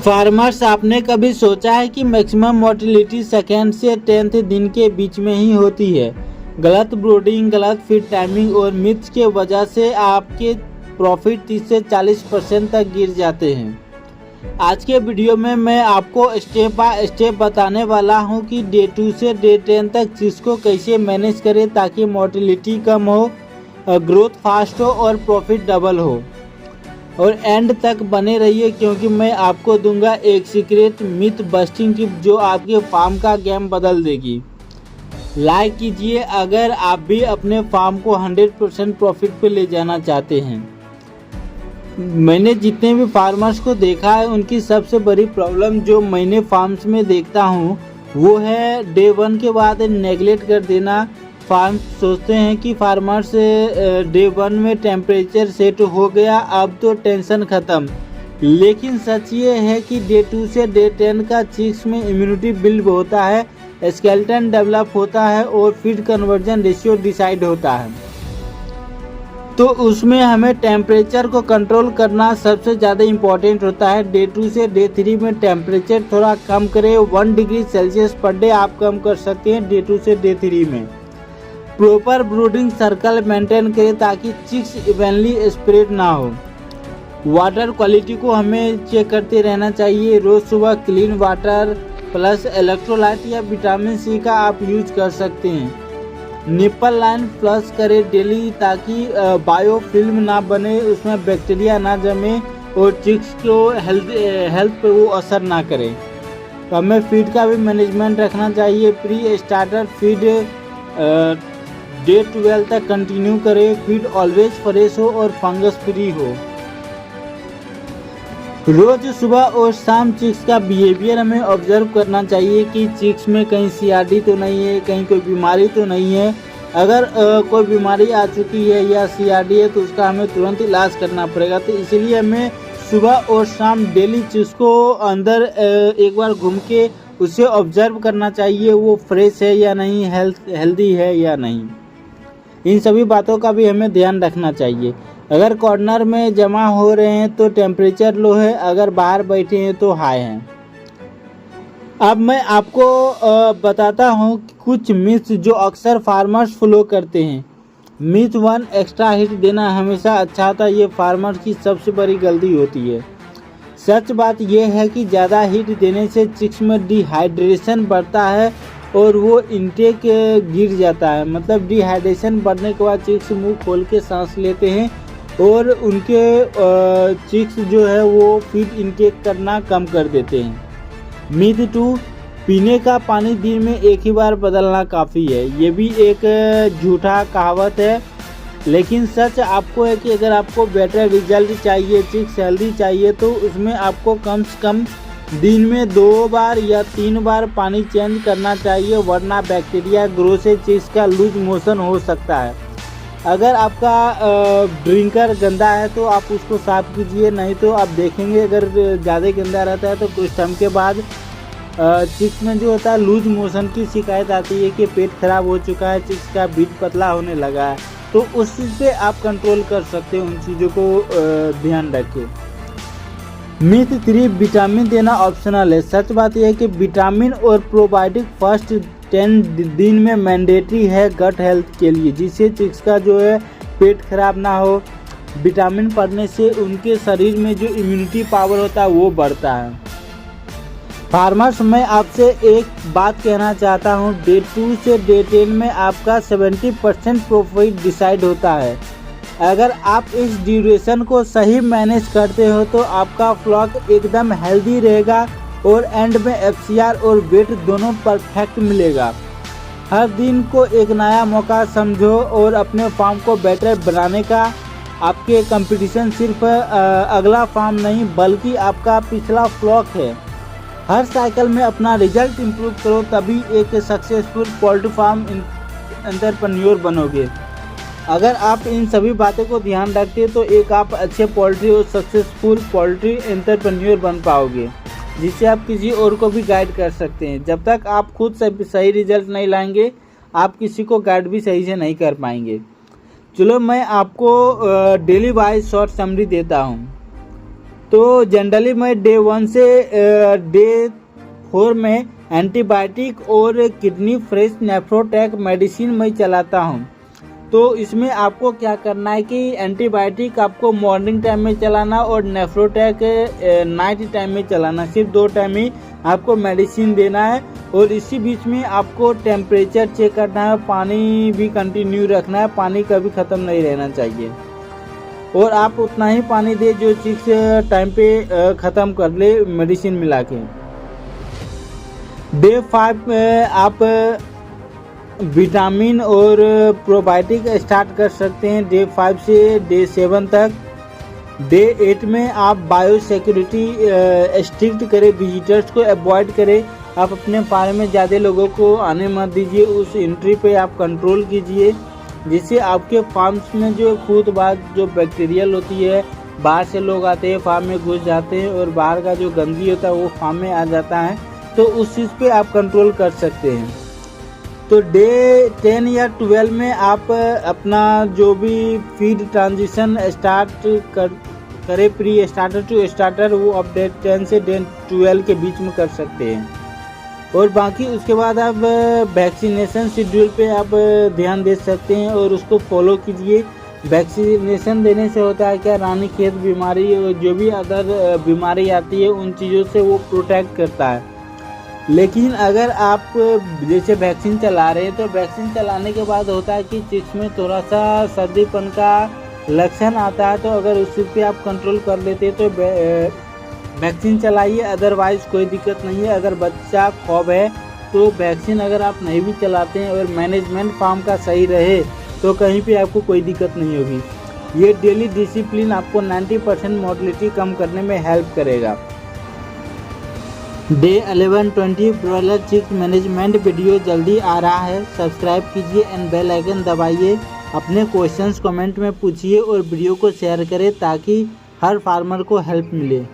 Farmers, आपने कभी सोचा है कि मैक्सिमम मोर्टेलिटी सेकेंड से 10th दिन के बीच में ही होती है। गलत ब्रूडिंग, गलत फीड टाइमिंग और मिथ्स के वजह से आपके प्रॉफिट 30 से 40% तक गिर जाते हैं। आज के वीडियो में मैं आपको स्टेप बाय स्टेप बताने वाला हूं कि डे 2 से डे 10 तक चीज़ को कैसे मैनेज करें ताकि मोर्टेलिटी कम हो, ग्रोथ फास्ट हो और प्रॉफिट डबल हो। और एंड तक बने रहिए क्योंकि मैं आपको दूंगा एक सीक्रेट मिथ बस्टिंग टिप जो आपके फार्म का गेम बदल देगी। लाइक कीजिए अगर आप भी अपने फार्म को 100% प्रॉफिट पे ले जाना चाहते हैं। मैंने जितने भी फार्मर्स को देखा है उनकी सबसे बड़ी प्रॉब्लम जो मैंने फार्म्स में देखता हूँ वो है डे 1 के बाद नेगलेक्ट कर देना। फार्म सोचते हैं कि फार्मर्स डे 1 में टेम्परेचर सेट हो गया, अब तो टेंशन ख़त्म। लेकिन सच ये है कि डे 2 से डे 10 का चिक्स में इम्यूनिटी बिल्ड होता है, स्केलेटन डेवलप होता है और फीड कन्वर्जन रेशियो डिसाइड होता है। तो उसमें हमें टेम्परेचर को कंट्रोल करना सबसे ज़्यादा इम्पॉर्टेंट होता है। डे 2 से डे 3 में टेम्परेचर थोड़ा कम करें, 1 डिग्री सेल्सियस पर डे आप कम कर सकते हैं डे 2 से डे 3 में। प्रॉपर ब्रूडिंग सर्कल मेंटेन करें ताकि चिक्स इवनली स्प्रेड ना हो। वाटर क्वालिटी को हमें चेक करते रहना चाहिए। रोज़ सुबह क्लीन वाटर प्लस इलेक्ट्रोलाइट या विटामिन सी का आप यूज कर सकते हैं। निपल लाइन फ्लश करें डेली ताकि बायोफिल्म ना बने, उसमें बैक्टीरिया ना जमे और चिक्स को हेल्थ पे वो असर ना करे। तो हमें फीड का भी मैनेजमेंट रखना चाहिए। प्री स्टार्टर फीड डे 12 तक कंटिन्यू करें। फीड ऑलवेज फ्रेश हो और फंगस फ्री हो। रोज सुबह और शाम चिक्स का बिहेवियर हमें ऑब्जर्व करना चाहिए कि चिक्स में कहीं सीआरडी तो नहीं है, कहीं कोई बीमारी तो नहीं है। अगर कोई बीमारी आ चुकी है या सीआरडी है तो उसका हमें तुरंत इलाज करना पड़ेगा। तो इसलिए हमें सुबह और शाम डेली चिक्स को अंदर एक बार घूम के उसे ऑब्जर्व करना चाहिए, वो फ्रेश है या नहीं, हेल्दी है या नहीं। इन सभी बातों का भी हमें ध्यान रखना चाहिए। अगर कॉर्नर में जमा हो रहे हैं तो टेम्परेचर लो है, अगर बाहर बैठे हैं तो हाई हैं। अब मैं आपको बताता हूँ कुछ मिथ्स जो अक्सर फार्मर्स फॉलो करते हैं। मिथ 1, एक्स्ट्रा हीट देना हमेशा अच्छा होता है। ये फार्मर की सबसे बड़ी गलती होती है। सच बात यह है कि ज़्यादा हीट देने से चिक्स में डिहाइड्रेशन बढ़ता है और वो इनटेक गिर जाता है। मतलब डिहाइड्रेशन बढ़ने के बाद चिक्स मुंह खोल के सांस लेते हैं और उनके चिक्स जो है वो फीड इनटेक करना कम कर देते हैं। मिथ 2, पीने का पानी दिन में एक ही बार बदलना काफ़ी है। ये भी एक झूठा कहावत है, लेकिन सच आपको है कि अगर आपको बेटर रिजल्ट चाहिए, चिक्स हेल्दी चाहिए, तो उसमें आपको कम से कम दिन में 2 बार या 3 बार पानी चेंज करना चाहिए, वरना बैक्टीरिया ग्रो से चिक्स का लूज मोशन हो सकता है। अगर आपका ड्रिंकर गंदा है तो आप उसको साफ़ कीजिए, नहीं तो आप देखेंगे अगर ज़्यादा गंदा रहता है तो कुछ टाइम के बाद चिक्स में जो होता है लूज मोशन की शिकायत आती है कि पेट खराब हो चुका है, चिक्स का बीट पतला होने लगा है। तो उस चीज़ पे आप कंट्रोल कर सकते हैं, उन चीज़ों को ध्यान रखें। मिथ 3, विटामिन देना ऑप्शनल है। सच बात यह है कि विटामिन और प्रोबायोटिक फर्स्ट 10 दिन में मैंडेटरी है गट हेल्थ के लिए, जिससे चिक्स का जो है पेट खराब ना हो। विटामिन पड़ने से उनके शरीर में जो इम्यूनिटी पावर होता है वो बढ़ता है। फार्मर्स, मैं आपसे एक बात कहना चाहता हूँ, डे 2 से डे 10 में आपका 70% प्रॉफिट डिसाइड होता है। अगर आप इस ड्यूरेशन को सही मैनेज करते हो तो आपका फ्लॉक एकदम हेल्दी रहेगा और एंड में एफसीआर और वेट दोनों परफेक्ट मिलेगा। हर दिन को एक नया मौका समझो और अपने फार्म को बेटर बनाने का। आपके कंपटीशन सिर्फ अगला फार्म नहीं बल्कि आपका पिछला फ्लॉक है। हर साइकिल में अपना रिजल्ट इम्प्रूव करो, तभी एक सक्सेसफुल पोल्ट्री फार्म एंटरप्रेन्योर बनोगे। अगर आप इन सभी बातों को ध्यान रखते हैं तो एक आप अच्छे पोल्ट्री और सक्सेसफुल पोल्ट्री एंटरप्रेन्योर बन पाओगे, जिससे आप किसी और को भी गाइड कर सकते हैं। जब तक आप खुद सही रिजल्ट नहीं लाएंगे आप किसी को गाइड भी सही से नहीं कर पाएंगे। चलो मैं आपको डेली वाइज शॉर्ट समरी देता हूँ। तो जनरली मैं डे 1 से डे 4 में एंटीबायोटिक और किडनी फ्रेश नेफ्रोटैक मेडिसिन मैं चलाता हूँ। तो इसमें आपको क्या करना है कि एंटीबायोटिक आपको मॉर्निंग टाइम में चलाना और नेफ्रोटैक नाइट टाइम में चलाना। सिर्फ 2 टाइम ही आपको मेडिसिन देना है और इसी बीच में आपको टेम्परेचर चेक करना है, पानी भी कंटिन्यू रखना है, पानी कभी ख़त्म नहीं रहना चाहिए। और आप उतना ही पानी दे जो चिक्स टाइम पे ख़त्म कर ले मेडिसिन मिला के। डे 5 आप विटामिन और प्रोबायोटिक स्टार्ट कर सकते हैं डे 5 से डे 7 तक। डे 8 में आप बायोसिक्योरिटी स्ट्रिक्ट करें, विजिटर्स को अवॉइड करें। आप अपने फार्म में ज़्यादा लोगों को आने मत दीजिए, उस एंट्री पे आप कंट्रोल कीजिए, जिससे आपके फार्म्स में जो खुद बात जो बैक्टीरियल होती है, बाहर से लोग आते हैं फार्म में घुस जाते हैं और बाहर का जो गंदगी होता है वो फार्म में आ जाता है, तो उस चीज़ पे आप कंट्रोल कर सकते हैं। तो डे 10 या 12 में आप अपना जो भी फीड ट्रांजिशन स्टार्ट करें प्री स्टार्टर टू स्टार्टर, वो आप डे 10 से डे 12 के बीच में कर सकते हैं। और बाकी उसके बाद आप वैक्सीनेशन शेड्यूल पे आप ध्यान दे सकते हैं और उसको फॉलो कीजिए। वैक्सीनेशन देने से होता है क्या, रानीखेत बीमारी और जो भी अदर बीमारी आती है उन चीज़ों से वो प्रोटेक्ट करता है। लेकिन अगर आप जैसे वैक्सीन चला रहे हैं तो वैक्सीन चलाने के बाद होता है कि चिक्स में थोड़ा सा सर्दीपन का लक्षण आता है, तो अगर उस चीज़ पे आप कंट्रोल कर लेते हैं तो वैक्सीन चलाइए, अदरवाइज़ कोई दिक्कत नहीं है। अगर बच्चा खौफ है तो वैक्सीन अगर आप नहीं भी चलाते हैं और मैनेजमेंट फार्म का सही रहे तो कहीं पे आपको कोई दिक्कत नहीं होगी। ये डेली डिसिप्लिन आपको 90% मोर्टेलिटी कम करने में हेल्प करेगा। Day 11-20 broiler chicks management video जल्दी आ रहा है, सब्सक्राइब कीजिए एंड बेल आइकन दबाइए। अपने क्वेश्चंस कमेंट में पूछिए और वीडियो को शेयर करें ताकि हर फार्मर को हेल्प मिले।